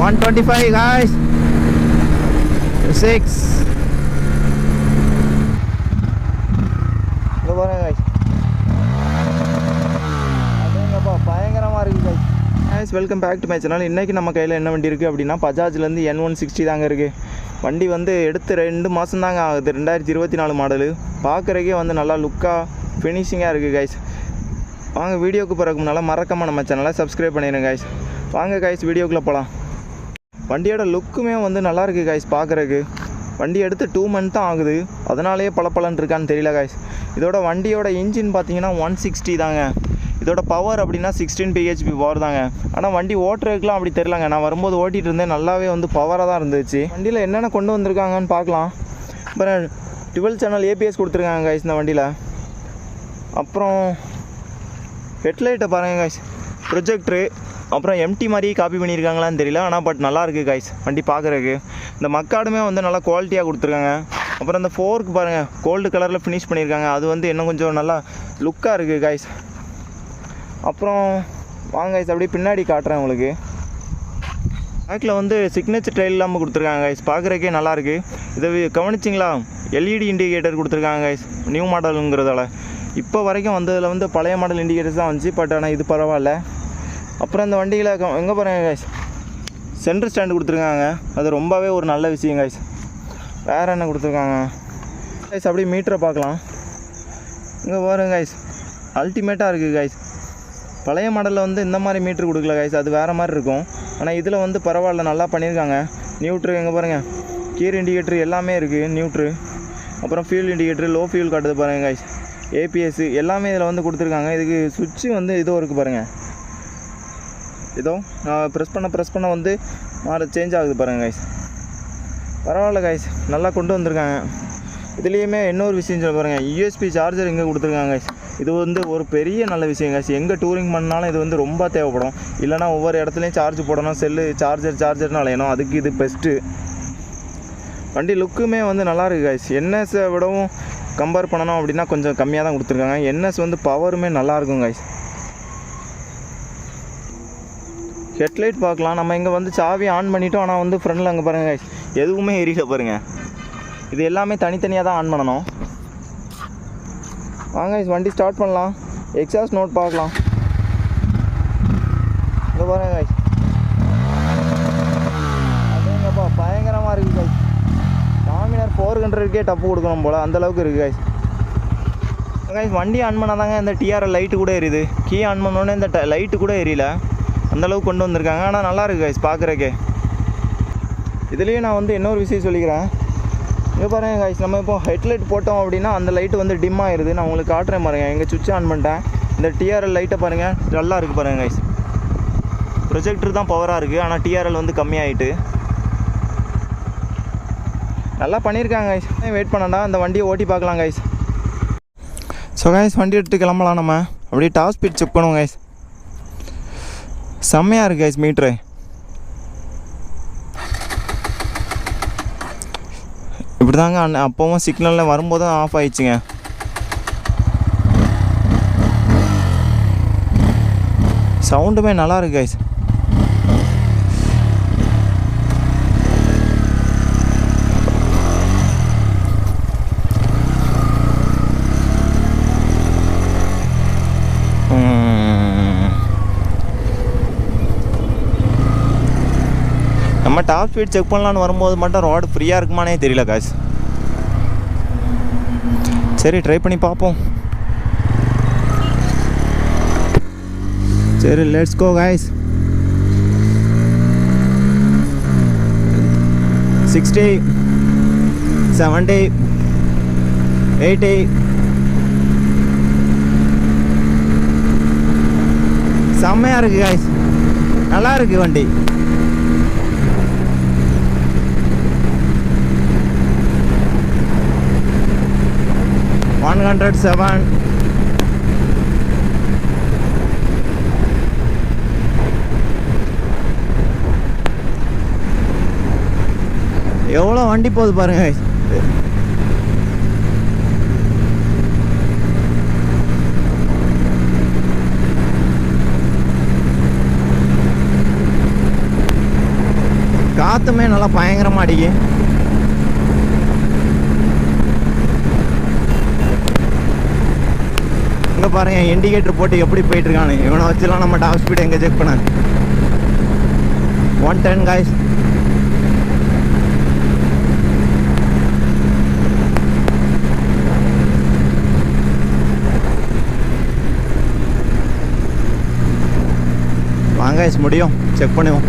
125 guys. 6. இங்க பாருங்க guys. அதேங்கப்பா பயங்கரமா இருக்கு guys. Guys, welcome back to my channel. இன்னைக்கு நம்ம கையில் என்ன வண்டி இருக்குது அப்படின்னா பஜாஜ்லேருந்து N160 தாங்க இருக்குது. வண்டி வந்து எடுத்து 2 மாதம் தாங்க ஆகுது. 2024 மாடலு. பார்க்குறக்கே வந்து நல்லா லுக்காக ஃபினிஷிங்காக இருக்குது கைஸ். வாங்க வீடியோக்கு பிறகு முன்னால் மறக்காமல் நம்ம சேனலை சப்ஸ்கிரைப் பண்ணிடுங்க கைஸ். வாங்க கைஸ் வீடியோக்குள்ளே போகலாம். வண்டியோட லுக்குமே வந்து நல்லாயிருக்கு கைஸ் பார்க்குறக்கு. வண்டி எடுத்து 2 மந்த் தான் ஆகுது, அதனாலேயே பளபளன்னு இருக்கான்னு தெரியல கைஸ். இதோட வண்டியோட இன்ஜின் பார்த்தீங்கன்னா 160 தாங்க. இதோட பவர் அப்படின்னா 16 bhp பவர் தாங்க. ஆனால் வண்டி ஓட்டுறதுக்குலாம் அப்படி தெரியலங்க. நான் வரும்போது ஓட்டிகிட்டு இருந்தேன், நல்லாவே வந்து பவராக தான் இருந்துச்சு. வண்டியில் என்னென்ன கொண்டு வந்திருக்காங்கன்னு பார்க்கலாம். அப்புறம் 12 சேனல் ABS கொடுத்துருக்காங்க கைஸ் இந்த வண்டியில். அப்புறம் ஹெட்லைட்டை பாருங்கள் கைஸ், ப்ரொஜெக்டரு. அப்புறம் எம்டி மாதிரியே காப்பி பண்ணியிருக்காங்களான்னு தெரியல, ஆனால் பட் நல்லாயிருக்கு கைஸ் வண்டி பார்க்குறக்கு. இந்த மக்காடுமே வந்து நல்லா குவாலிட்டியாக கொடுத்துருக்காங்க. அப்புறம் இந்த ஃபோர்க்கு பாருங்கள், கோல்டு கலரில் ஃபினிஷ் பண்ணியிருக்காங்க. அது வந்து இன்னும் கொஞ்சம் நல்லா லுக்காக இருக்குது கைஸ். அப்புறம் வாங்க கைஸ் அப்படியே பின்னாடி காட்டுறேன் உங்களுக்கு. பேக்கில் வந்து சிக்னேச்சர் டைல் இல்லாமல் கொடுத்துருக்காங்க கைஸ், பார்க்குறக்கே நல்லாயிருக்கு. இதை கவனிச்சிங்களா, LED இண்டிகேட்டர் கொடுத்துருக்காங்க கைஸ், நியூ மாடலுங்கிறதால. இப்போ வரைக்கும் வந்ததில் வந்து பழைய மாடல் இண்டிகேட்டர்ஸ் தான் வந்துச்சு, பட் ஆனால் இது பரவாயில்ல. அப்புறம் இந்த வண்டியில் எங்கே பாருங்கள் கைஸ், சென்டர் ஸ்டாண்டு கொடுத்துருக்காங்க. அது ரொம்பவே ஒரு நல்ல விஷயம் கைஸ். வேறு என்ன கொடுத்துருக்காங்க கைஸ், அப்படியே மீட்டரை பார்க்கலாம். இங்கே பாருங்க கைஸ், அல்டிமேட்டாக இருக்குது கைஸ். பழைய மாடலில் வந்து இந்த மாதிரி மீட்ரு கொடுக்கல கைஸ், அது வேறு மாதிரி இருக்கும். ஆனால் இதில் வந்து பரவாயில்ல, நல்லா பண்ணியிருக்காங்க. நியூட்ரு எங்கே பாருங்கள், கீர் இண்டிகேட்ரு எல்லாமே இருக்குது நியூட்ரு. அப்புறம் ஃபியூல் இண்டிகேட்ரு, லோ ஃபியூல் காட்டுது பாருங்கள் கைஸ். APS எல்லாமே இதில் வந்து கொடுத்துருக்காங்க. இதுக்கு சுவிட்சு வந்து இதோ இருக்குது பாருங்கள், இதோ நான் ப்ரெஸ் பண்ண வந்து சேஞ்ச் ஆகுது பாருங்கள் கைஸ். பரவாயில்ல கைஸ், நல்லா கொண்டு வந்திருக்காங்க. இதுலேயுமே இன்னொரு விஷயம் சொல்ல பாருங்கள், USB சார்ஜர் இங்கே கொடுத்துருக்காங்க கைஸ். இது வந்து ஒரு பெரிய நல்ல விஷயம் கைஸ். எங்கே டூரிங் பண்ணாலும் இது வந்து ரொம்ப தேவைப்படும். இல்லைனா ஒவ்வொரு இடத்துலையும் சார்ஜ் போடணும், செல்லு சார்ஜர்னு அலையணும், அதுக்கு இது பெஸ்ட்டு. வண்டி லுக்குமே வந்து நல்லாயிருக்கு கைஸ். NSஐ விடவும் கம்பேர் பண்ணணும் அப்படின்னா கொஞ்சம் கம்மியாக தான் கொடுத்துருக்காங்க. NS வந்து பவருமே நல்லாயிருக்கும் கைஸ். ஹெட்லைட் பார்க்கலாம். நம்ம இங்கே வந்து சாவி ஆன் பண்ணிவிட்டோம், ஆனால் வந்து ஃப்ரண்டில் அங்கே பாருங்கள் கைஸ், எதுவுமே எரியல பாருங்கள். இது எல்லாமே தனித்தனியாக தான் ஆன் பண்ணணும். வாங்க கைஸ் வண்டி ஸ்டார்ட் பண்ணலாம். எக்ஸாஸ்ட் நோட் பார்க்கலாம். இங்கே பாருங்கள் கைஸ், அதேங்கப்பா பயங்கரமாக இருக்குது கைஸ். டாமினார் 400க்கே டப்பு கொடுக்கணும் போல், அந்தளவுக்கு இருக்குது கைஸ். கைஸ் வண்டி ஆன் பண்ணால் தாங்க இந்த TRL லைட்டு கூட எரியுது. கீ ஆன் பண்ணோன்னே இந்த லைட்டு கூட எரியல, அந்தளவுக்கு கொண்டு வந்திருக்காங்க. ஆனால் நல்லாயிருக்கு கைஸ் பார்க்குறக்கே. இதுலேயே நான் வந்து இன்னொரு விஷயம் சொல்லிக்கிறேன். இங்கே பாருங்கள் கைஸ், நம்ம இப்போ ஹெட்லைட் போட்டோம் அப்படின்னா அந்த லைட்டு வந்து டிம் ஆகிடுது. நான் உங்களுக்கு காட்டுறேன் பாருங்கள். எங்கள் சுவிட்ச் ஆன் பண்ணிட்டேன், இந்த TRL லைட்டை பாருங்கள், நல்லா இருக்குது பாருங்கள் கைஸ். ப்ரொஜெக்டர் தான் பவராக இருக்குது, ஆனால் TRL வந்து கம்மியாகிட்டு. நல்லா பண்ணியிருக்காங்க கைஸ். வெயிட் பண்ணண்டா, அந்த வண்டியை ஓட்டி பார்க்கலாம் கைஸ். ஸோ கைஸ் வண்டி எடுத்து கிளம்பலாம். நம்ம அப்படியே டாப் ஸ்பீட் செக் பண்ணுவோம் கைஸ். செம்மையாக இருக்குது கைஸ் மீட்ரு. இப்படி தாங்க அப்போவும் சிக்னலில் வரும்போது ஆஃப் ஆயிடுச்சுங்க. சவுண்டுமே நல்லா இருக்கு கைஸ். நம்ம டாப் ஸ்பீட் செக் பண்ணலான்னு வரும்போது மட்டும் ரோடு ஃப்ரீயாக இருக்குமானே தெரியல காய்ஸ். சரி ட்ரை பண்ணி பார்ப்போம். சரி லெட்ஸ் கோ காய்ஸ். 60, 70, 80, செம்மையாக இருக்குது காய்ஸ், நல்லா இருக்குது வண்டி. $107. எவ்வளோ வண்டி போகுது பாருங்க. காற்றுமே நல்லா பயங்கரமாக அடிக்கு. இங்கே பாருங்கள் இண்டிகேட்டர் போட்டு எப்படி போயிட்டுருக்கானு. இவனை வச்சுலாம் நம்ம டாப் ஸ்பீடு எங்கே செக் பண்ண 110 காய்ஸ். வாங்க முடியும், செக் பண்ணுவோம்.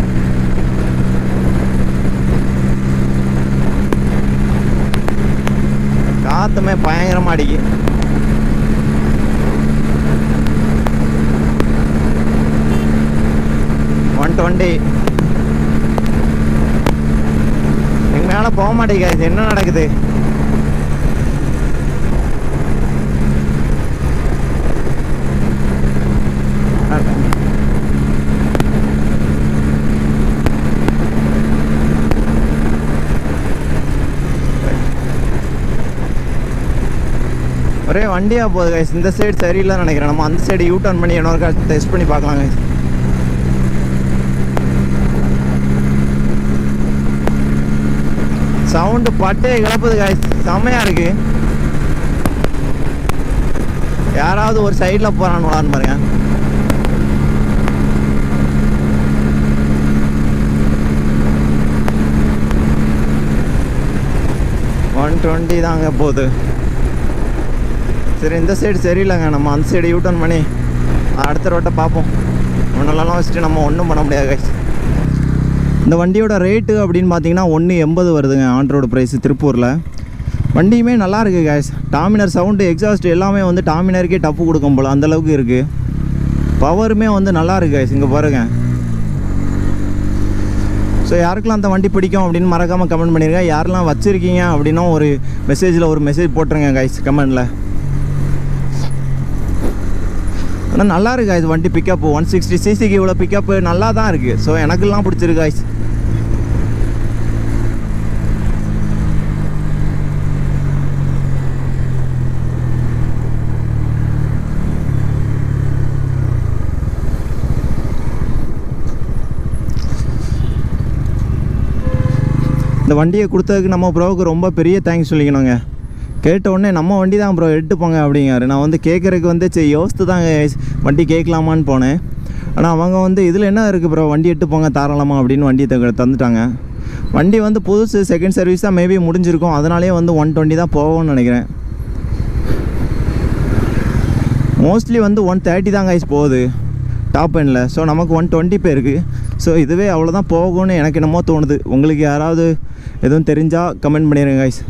காற்றுமே பயங்கரமாக அடிக்கு. எங்க மேலே போக மாட்டேங்குது. என்ன நடக்குது? ஒரே வண்டியாக போகுது கைஸ். இந்த சைடு சரியில்லைன்னு நினைக்கிறேன். நம்ம அந்த சைடு யூ டர்ன் பண்ணி இன்னொரு டெஸ்ட் பண்ணி பார்க்கலாம் கைஸ். சவுண்டு பட்டே கிளப்புது கைஸ். செம்மையாக இருக்கு. யாராவது ஒரு சைடில் போகிறான்னு பாருங்க. ஒன் 120 தாங்க போகுது. சரி, இந்த சைடு சரியில்லைங்க. நம்ம அந்த சைடு யூ டர்ன் பண்ணி அடுத்த ரோட்டை பார்ப்போம். ஒன்றெல்லாம் வச்சுட்டு நம்ம ஒன்றும் பண்ண முடியாது கைஸ். இந்த வண்டியோட ரேட்டு அப்படின்னு பார்த்தீங்கன்னா 180 வருதுங்க ஆன் ரோடு ப்ரைஸ் திருப்பூரில். வண்டியுமே நல்லா இருக்குது கைஸ். டாமினர் சவுண்டு எக்ஸாஸ்ட் எல்லாமே வந்து டாமினருக்கே டப்பு கொடுக்கும் போல் அந்தளவுக்கு இருக்குது. பவருமே வந்து நல்லா இருக்குது கைஸ். இங்கே பாருங்கள். ஸோ யாருக்கெல்லாம் அந்த வண்டி பிடிக்கும் அப்படின்னு மறக்காமல் கமெண்ட் பண்ணிடுங்க. யாரெல்லாம் வச்சுருக்கீங்க அப்படின்னா ஒரு மெசேஜ் போட்டுருங்க கைஸ் கமெண்டில். ஆனால் நல்லா இருக்கு கைஸ் வண்டி. பிக்கப்பு 160 சிசிக்கு இவ்வளோ பிக்கப்பு நல்லா தான் இருக்குது. ஸோ எனக்குலாம் பிடிச்சிருக்கு கைஸ். இந்த வண்டியை கொடுத்ததுக்கு நம்ம ப்ரோவுக்கு ரொம்ப பெரிய தேங்க்ஸ் சொல்லிக்கணுங்க. கேட்ட உடனே நம்ம வண்டி தான் ப்ரோ எடுத்துப்போங்க அப்படிங்காரு. நான் வந்து கேட்குறதுக்கு வந்து சரி யோசித்து தாங்க வண்டி கேட்கலாமான்னு போனேன். ஆனால் அவங்க வந்து இதில் என்ன இருக்குது ப்ரோ வண்டி எடுத்துப்போங்க தாராளமாக அப்படின்னு வண்டியை தந்துட்டாங்க. வண்டி வந்து புதுசு செகண்ட் சர்வீஸ் தான் மேபி முடிஞ்சிருக்கும். அதனாலே வந்து 120 தான் போகும்னு நினைக்கிறேன். மோஸ்ட்லி வந்து 130 தான் கைஸ் போகுது டாப் எண்டில். ஸோ நமக்கு 120 பேருக்கு. ஸோ இதுவே அவ்வளோதான் போகும்னு எனக்கு என்னமோ தோணுது. உங்களுக்கு யாராவது எதுவும் தெரிஞ்சால் கமெண்ட் பண்ணிடுங்க கைஸ்.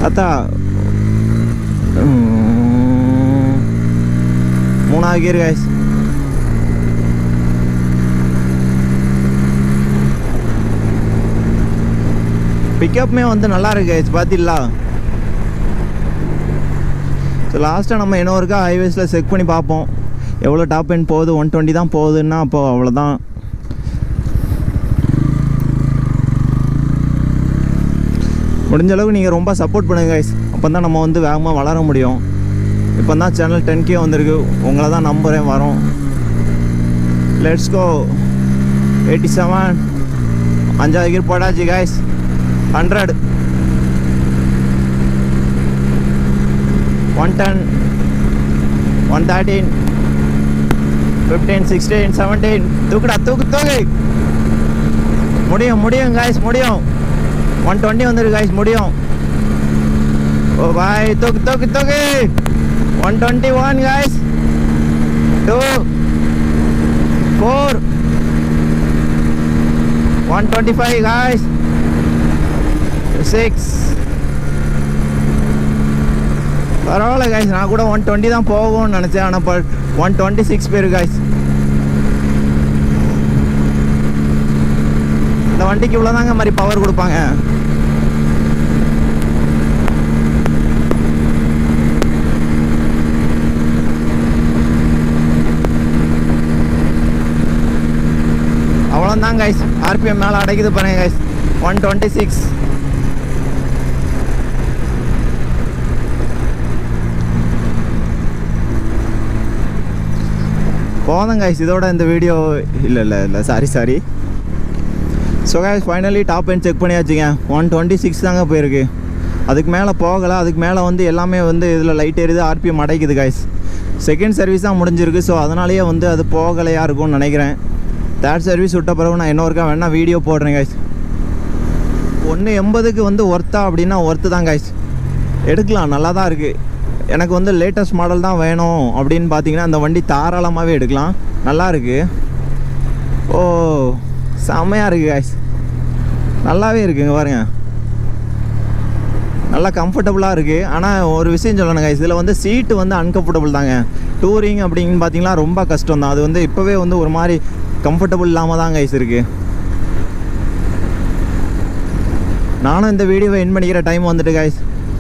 அத்தா 3வது கியர் கைஸ். பிக்கப்புமே வந்து நல்லா இருக்கு கைஸ். பார்த்தீங்களா? ஸோ லாஸ்ட்டாக நம்ம இன்னொருக்கா ஹைவேஸில் செக் பண்ணி பார்ப்போம் எவ்வளோ டாப் எண்ட் போகுது. 120 தான் போகுதுன்னா அப்போது அவ்வளோதான். முடிஞ்ச அளவுக்கு நீங்கள் ரொம்ப சப்போர்ட் பண்ணுங்கள் கைஸ். அப்போ தான் நம்ம வந்து வேகமாக வளர முடியும். இப்போ தான் சேனல் 10K வந்திருக்கு. உங்களை தான் நம்புகிறேன் வரோம். Let's go. 87 5வது கியர் போடாச்சு கைஸ். 100 110 113 15 16 17 தூக்கு முடியும் கைஸ் முடியும். 120 வந்துருக்கு கைஸ் முடியும். ஓ பாய் தூக்கு 121 கைஸ். 2 4 125 கைஸ். 6 பரவாயில்ல கைஸ். நான் கூட 120 தான் போகும்னு நினச்சேன். ஆனால் 126 பேர் கைஸ். இந்த வண்டிக்கு இவ்வளோதாங்க மாதிரி பவர் கொடுப்பாங்க. அவ்வளோதான் கைஸ். ஆர்பிஎம் மேலே அடைக்குது பாருங்க கைஸ். 126. போதும் கைஸ், இதோட இந்த வீடியோ இல்லை sorry. So guys finally top end check பண்ணியாச்சுங்க. 126 தாங்க போயிருக்கு. அதுக்கு மேலே போகலை. அதுக்கு மேலே வந்து எல்லாமே வந்து இதில் லைட் எரியுது, ஆர்பிஎம் அடைக்குது கைஸ். செகண்ட் சர்வீஸ் தான் முடிஞ்சிருக்கு. ஸோ அதனாலேயே வந்து அது போகலையாக இருக்கும்னு நினைக்கிறேன். தேர்ட் சர்வீஸ் விட்ட பிறகு நான் இன்னொருக்கா வேணால் வீடியோ போடுறேன் கைஸ். 180க்கு வந்து ஒர்த்தா அப்படின்னா ஒர்த்து தான் கைஸ், எடுக்கலாம், நல்லா தான் இருக்குது. எனக்கு வந்து லேட்டஸ்ட் மாடல் தான் வேணும் அப்படின்னு பார்த்தீங்கன்னா அந்த வண்டி தாராளமாகவே எடுக்கலாம், நல்லா இருக்குது. ஓ செம்மையாக இருக்குது கைஸ், நல்லாவே இருக்குங்க பாருங்கள், நல்லா கம்ஃபர்டபுளாக இருக்குது. ஆனால் ஒரு விஷயம் சொல்லணும் கைஸ், இதில் வந்து சீட்டு வந்து அன்கம்ஃபர்டபுள் தாங்க. டூரிங் அப்படின்னு பார்த்தீங்கன்னா ரொம்ப கஷ்டம் தான். அது வந்து இப்போவே வந்து ஒரு மாதிரி கம்ஃபர்டபுள் இல்லாமல் தான் கைஸ் இருக்குது. நானும் இந்த வீடியோவை என் பண்ணிக்கிற டைம் வந்துட்டு கைஸ்,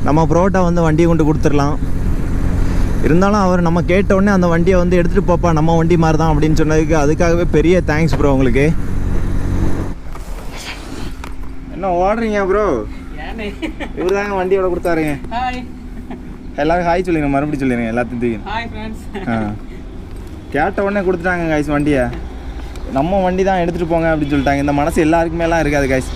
நம்ம ப்ரோட்டா வந்து வண்டியை கொண்டு கொடுத்துடலாம். இருந்தாலும் அவர் நம்ம கேட்டவுடனே அந்த வண்டியை வந்து எடுத்துகிட்டு போப்பா, நம்ம வண்டி மாதிரி தான் அப்படின்னு சொன்னதுக்கு அதுக்காகவே பெரிய தேங்க்ஸ் ப்ரோ உங்களுக்கு. என்ன ஓடுறீங்க ப்ரோ? இவர் தாங்க வண்டியோட கொடுத்தாருங்க. எல்லாரும் ஹாய் சொல்லிடுங்க, மறுபடியும் சொல்லிடுங்க எல்லாத்தையும். கேட்ட உடனே கொடுத்துட்டாங்க கைஸ் வண்டியை, நம்ம வண்டி தான் எடுத்துகிட்டு போங்க அப்படின்னு சொல்லிட்டாங்க. இந்த மனசு எல்லாருக்குமேலாம் இருக்காது கைஸ்,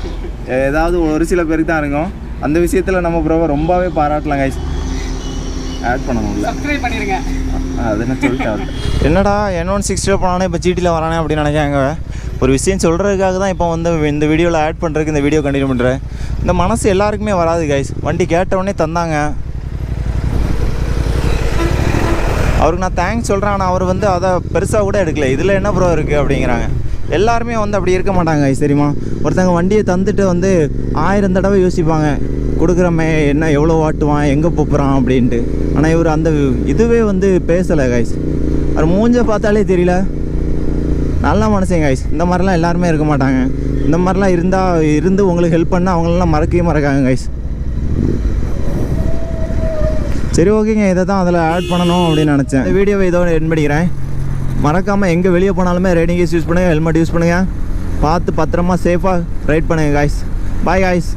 ஏதாவது ஒரு சில பேருக்கு தான் இருக்கும். அந்த விஷயத்தில் நம்ம ப்ரோவை ரொம்பவே பாராட்டலாம் கைஸ். ஆட் பண்ணணும்ல, சப்ஸ்கிரைப் பண்ணிடுங்க. அது என்ன சொல்லிட்டேன், என்னடா N160 போனானே இப்போ ஜிடியில் வரானே அப்படின்னு நினைக்காங்க. ஒரு விஷயம் சொல்கிறதுக்காக தான் இப்போ வந்து இந்த வீடியோவில் ஆட் பண்ணுறதுக்கு இந்த வீடியோ கண்டினியூ பண்ணுறேன். இந்த மனசு எல்லாருக்குமே வராது கைஸ். வண்டி கேட்டவுடனே தந்தாங்க, அவருக்கு நான் தேங்க்ஸ் சொல்கிறேன். ஆனால் அவர் வந்து அதை பெருசாக கூட எடுக்கல, இதில் என்ன ப்ரோ இருக்குது அப்படிங்கிறாங்க. எல்லாருமே வந்து அப்படி இருக்க மாட்டாங்க கைஸ், தெரியுமா? ஒருத்தங்க வண்டியை தந்துட்டு வந்து 1000 தடவை யோசிப்பாங்க, கொடுக்குறமே என்ன எவ்வளோ வாட்டுவான், எங்கே போப்புறான் அப்படின்ட்டு. ஆனால் இவர் அந்த இதுவே வந்து பேசலை கைஸ். அவர் மூஞ்ச பார்த்தாலே தெரியல, நல்ல மனுஷன் கைஸ். இந்த மாதிரிலாம் எல்லாருமே இருக்க மாட்டாங்க. இந்த மாதிரிலாம் இருந்து உங்களுக்கு ஹெல்ப் பண்ணால் அவங்களெலாம் மறக்கவே மறக்காங்க கைஸ். சரி ஓகேங்க, இதை தான் அதில் ஆட் பண்ணணும் அப்படின்னு நினச்சேன். இந்த வீடியோவை இதோட என் பண்ணிக்கிறேன். மறக்காமல் எங்கே வெளியே போனாலுமே ரைடிங் யூஸ் பண்ணுங்கள், ஹெல்மெட் யூஸ் பண்ணுங்கள், பார்த்து பத்திரமா சேஃபாக ரைட் பண்ணுங்கள் காய்ஸ். Bye guys.